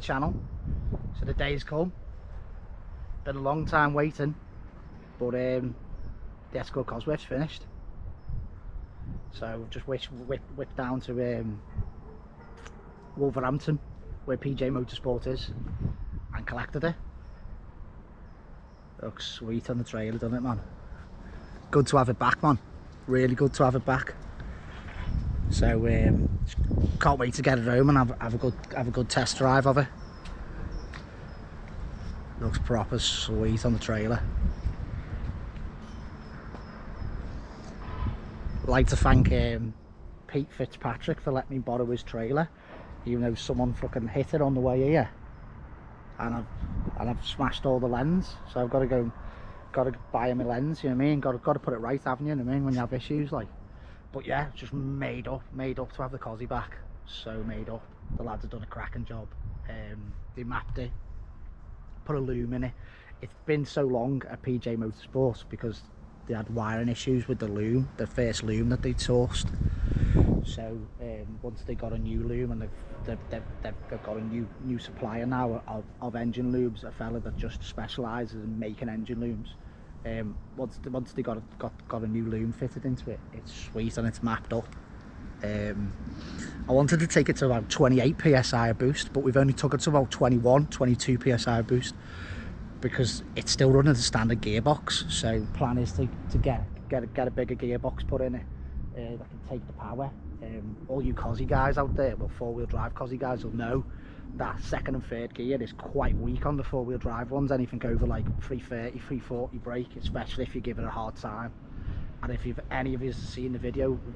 channel. So the day's come. Been a long time waiting, but the Escort Cosworth's finished. So just whipped down to Wolverhampton, where PJ Motorsport is, and collected it. Looks sweet on the trailer, doesn't it, man? Good to have it back, man. Really good to have it back. So can't wait to get it home and have a good test drive of it. Looks proper sweet on the trailer. I'd like to thank Pete Fitzpatrick for letting me borrow his trailer, even though someone fucking hit it on the way here, and I've smashed all the lens. So I've got to buy him a lens. You know what I mean? Got to put it right, haven't you? You know what I mean? When you have issues, like. But yeah, just made up to have the Cosy back. So made up. The lads have done a cracking job. They mapped it, put a loom in it. It's been so long at PJ Motorsport because they had wiring issues with the loom, the first loom that they'd sourced. So once they got a new loom, and they've got a new supplier now of engine looms, a fella that just specialises in making engine looms. Once they got a new loom fitted into it, it's sweet and it's mapped up. I wanted to take it to about 28 psi of boost, but we've only took it to about 22 psi of boost because it's still running the standard gearbox. So the plan is to get a bigger gearbox put in it that can take the power. All you Cosy guys out there, well, four-wheel drive Cosy guys, will know that second and third gear is quite weak on the four-wheel drive ones. Anything over like 330, 340 brake, especially if you give it a hard time. And if any of you have seen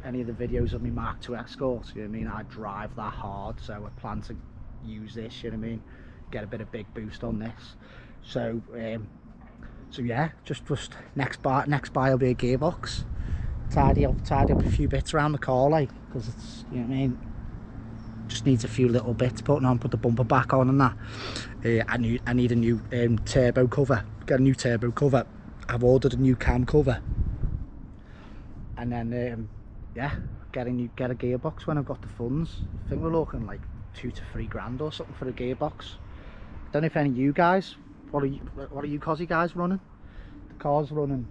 any of the videos of me Mark II Escort, you know what I mean, I drive that hard. So I plan to use this, you know what I mean, get a bit of big boost on this. So so yeah, just next buy will be a gearbox. Tidy up a few bits around the car, like, because it's, you know what I mean, just needs a few little bits putting on, put the bumper back on and that. I need a new turbo cover, get a new turbo cover. I've ordered a new cam cover, and then yeah, get a gearbox when I've got the funds. I think we're looking like 2 to 3 grand or something for a gearbox. I don't know if any of you guys, what are you Cosy guys running? The car's running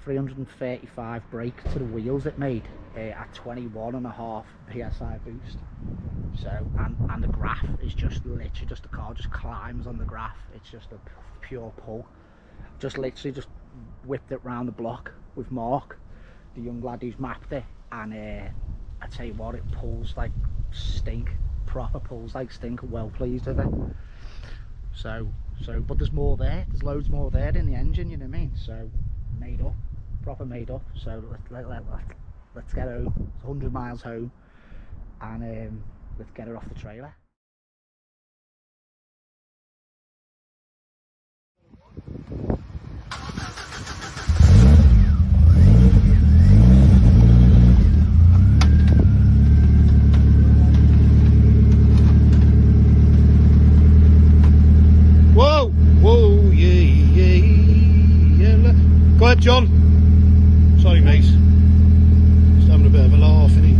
335 brake to the wheels it made at 21.5 psi boost. So and the graph is just literally just, the car just climbs on the graph. It's just a pure pull. Just literally just whipped it round the block with Mark, the young lad who's mapped it, and I tell you what, it pulls like stink, proper pulls like stink. Well pleased with it. So but there's more there, there's loads more there in the engine, you know what I mean? So made up, proper made up. So let's get home. It's 100 miles home, and let's get her off the trailer. Whoa, yeah. Go ahead, John. Sorry, mate. Just having a bit of a laugh, innit?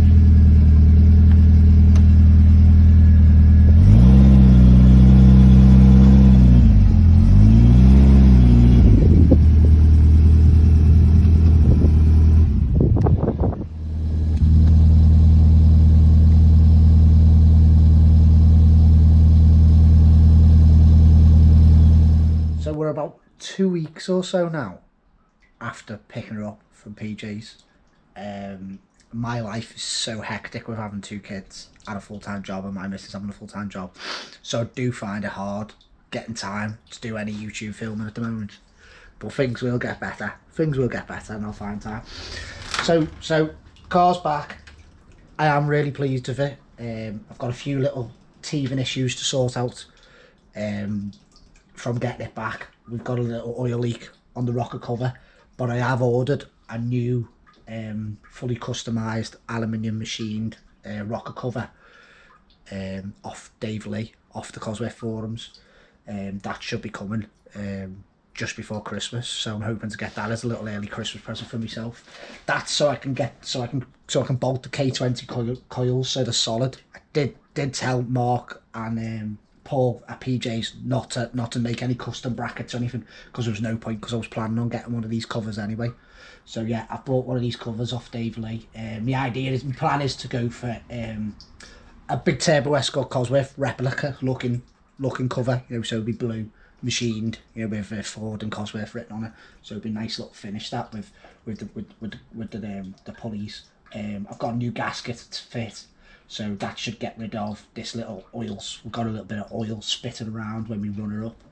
So we're about 2 weeks or so now after picking her up from PJ's. My life is so hectic with having 2 kids and a full-time job, and my missus having a full-time job. So I do find it hard getting time to do any YouTube filming at the moment. But things will get better. Things will get better and I'll find time. So car's back. I am really pleased with it. I've got a few little teething issues to sort out. From getting it back. We've got a little oil leak on the rocker cover, but I have ordered a new fully customized aluminium machined rocker cover off Dave Lee, off the Cosworth forums. That should be coming just before Christmas, so I'm hoping to get that as a little early Christmas present for myself. That's so I can bolt the K20 coils so they're solid. I did tell Mark and Paul at PJ's not to make any custom brackets or anything, because there was no point, because I was planning on getting one of these covers anyway. So yeah, I bought one of these covers off Dave Lee. My plan is to go for a big turbo Escort Cosworth replica looking cover, you know, so it'd be blue, machined, you know, with Ford and Cosworth written on it. So it'd be a nice little finish that with the pulleys. I've got a new gasket to fit, so that should get rid of this little oils. We've got a little bit of oil spitting around when we run her up.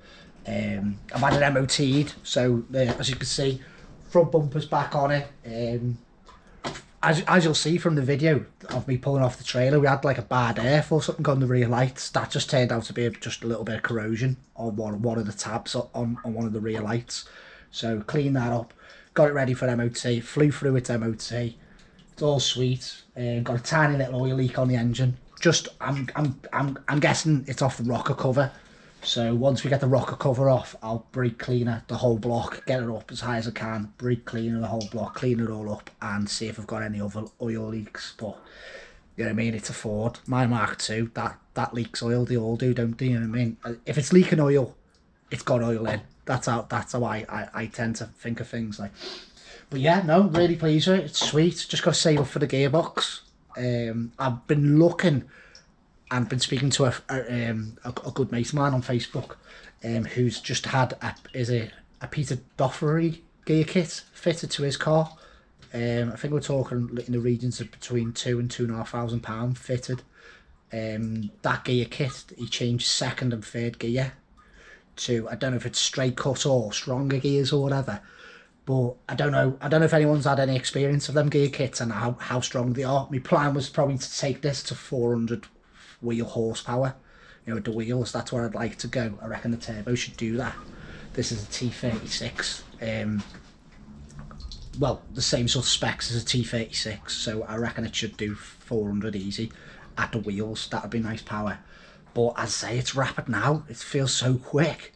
I've had it MOT'd, so as you can see, front bumper's back on it. As you'll see from the video of me pulling off the trailer, we had like a bad air or something on the rear lights. That just turned out to be just a little bit of corrosion on one of the tabs on one of the rear lights. So clean that up, got it ready for MOT, flew through its MOT. It's all sweet. Got a tiny little oil leak on the engine. Just I'm guessing it's off the rocker cover. So once we get the rocker cover off, I'll brake cleaner the whole block, get it up as high as I can, brake cleaner the whole block, clean it all up, and see if I've got any other oil leaks. But you know what I mean, it's a Ford, my Mark II, that leaks oil. They all do, don't they? You know what I mean? If it's leaking oil, it's got oil in. That's how I tend to think of things like. But yeah, no, really pleased with it. It's sweet. Just got to save up for the gearbox. I've been looking and been speaking to a good mate of mine on Facebook, who's just had a Peter Doffery gear kit fitted to his car. I think we're talking in the regions of between £2,000 and £2,500 fitted. That gear kit, he changed second and third gear to, I don't know if it's straight cut or stronger gears or whatever. But I don't know if anyone's had any experience of them gear kits and how strong they are. My plan was probably to take this to 400 wheel horsepower, you know, with the wheels. That's where I'd like to go. I reckon the turbo should do that. This is a T36, well, the same sort of specs as a T36, so I reckon it should do 400 easy at the wheels. That would be nice power. But as I say, it's rapid now. It feels so quick.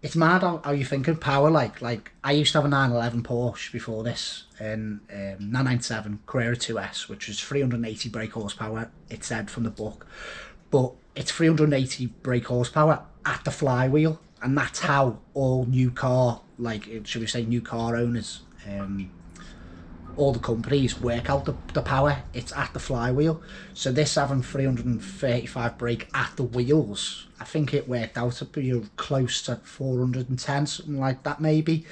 It's mad how you think of power. Like I used to have a 911 Porsche before this, and 997 Carrera 2S, which was 380 brake horsepower. It said from the book, but it's 380 brake horsepower at the flywheel, and that's how all new car, like should we say new car owners, all the companies work out the power. It's at the flywheel. So this having 335 brake at the wheels, I think it worked out to be close to 410, something like that maybe,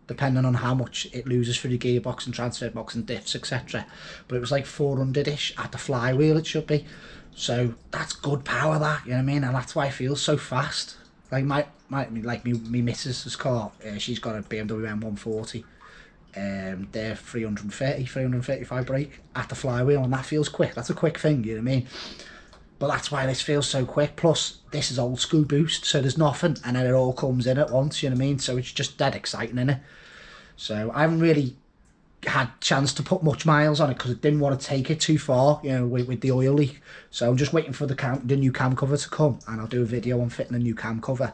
depending on how much it loses through the gearbox and transfer box and diffs, etc. But it was like 400-ish at the flywheel, it should be. So that's good power, that, you know what I mean? And that's why it feels so fast. Like my missus's car, she's got a BMW M140. They're 335 brake at the flywheel, and that feels quick. That's a quick thing, you know what I mean? But that's why this feels so quick. Plus this is old school boost, so there's nothing, and then it all comes in at once, you know what I mean? So it's just dead exciting, innit? So I haven't really had chance to put much miles on it because I didn't want to take it too far, you know, with the oil leak. So I'm just waiting for the new cam cover to come, and I'll do a video on fitting a new cam cover,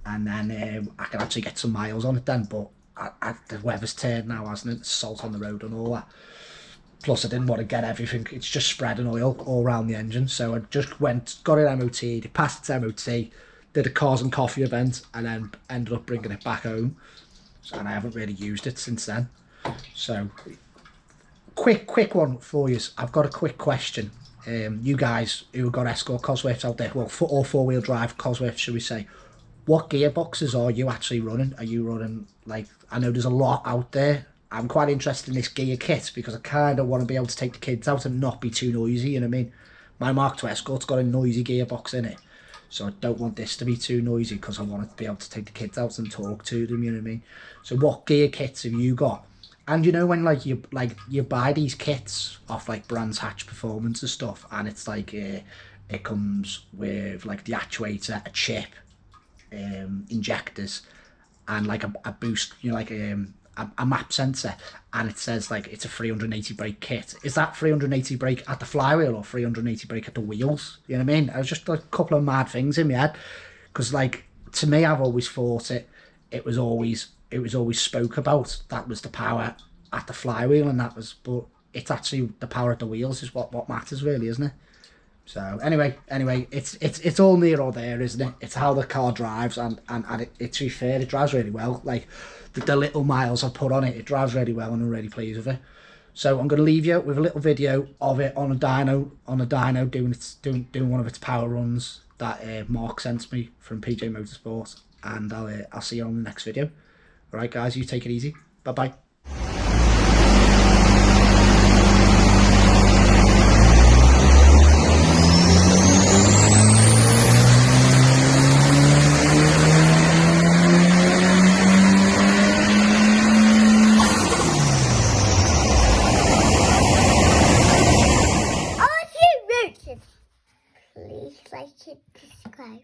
and then I can actually get some miles on it then. But the weather's turned now, hasn't it? Salt on the road and all that. Plus I didn't want to get everything, it's just spreading oil all around the engine. So I just got it MOT'd, it passed its MOT, did a cars and coffee event, and then ended up bringing it back home. And I haven't really used it since then. So quick one for you. I've got a quick question. You guys who have got Escort Cosworths out there, well, or four-wheel drive Cosworths, should we say, what gearboxes are you actually running? Are you running, like, I know there's a lot out there. I'm quite interested in this gear kit because I kind of want to be able to take the kids out and not be too noisy, you know what I mean? My Mark II Escort's got a noisy gearbox in it, so I don't want this to be too noisy because I want to be able to take the kids out and talk to them, you know what I mean? So what gear kits have you got? And you know when you buy these kits off like Brands Hatch Performance and stuff, and it's like it comes with like the actuator, a chip, injectors, and like a boost, you know, like a map sensor, and it says like it's a 380 brake kit. Is that 380 brake at the flywheel or 380 brake at the wheels? You know what I mean? I was just like a couple of mad things in my head, because like to me, I've always thought it was always spoke about that was the power at the flywheel, and that was, but it's actually the power at the wheels is what matters really, isn't it? So anyway, it's all near or there, isn't it? It's how the car drives, and it to be fair, it drives really well. Like the little miles I put on it, it drives really well, and I'm really pleased with it. So I'm going to leave you with a little video of it on a dyno doing one of its power runs that Mark sent me from PJ Motorsport, and I'll see you on the next video. All right, guys, you take it easy. Bye bye. Please like and subscribe.